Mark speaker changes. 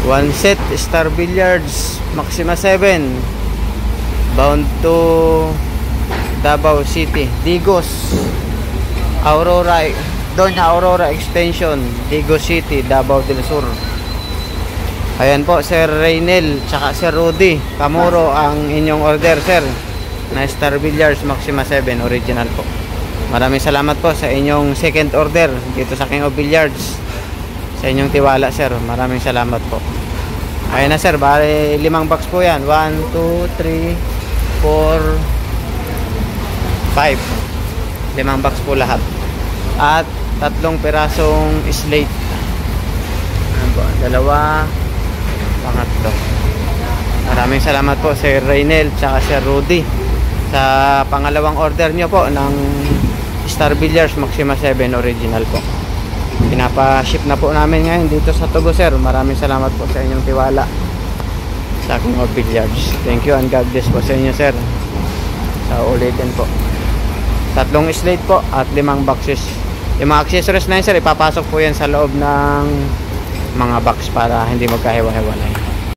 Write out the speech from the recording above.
Speaker 1: 1 set Star Billiards Maxima 7 bound to Davao City, Digos, Aurora, Doña Aurora Extension, Digos City, Davao del Sur. Ayan po, Sir Reynel tsaka Sir Rudy Camuro ang inyong order, sir, na Star Billiards Maxima 7 original po. Maraming salamat po sa inyong second order dito sa King of Billiards, sa inyong tiwala, sir. Maraming salamat po. Ayan na, sir, bali 5 box po yan. 1, 2, 3, 4, 5. 5 box po lahat. At 3 pirasong slate. Ayan po, 2, pangatlo. Maraming salamat po Sir Reynel tsaka Sir Rudy sa pangalawang order nyo po ng Star Billiards Maxima 7 original po. Pinapa-ship na po namin ngayon dito sa Tugo, sir. Maraming salamat po sa inyong tiwala sa King of Billiards. Thank you and God bless po sa inyo, sir. Sa ulitin po, 3 slate po at 5 boxes. Yung mga accessories na yun, sir, ipapasok po yan sa loob ng mga box para hindi magkahiwa-hiwalay.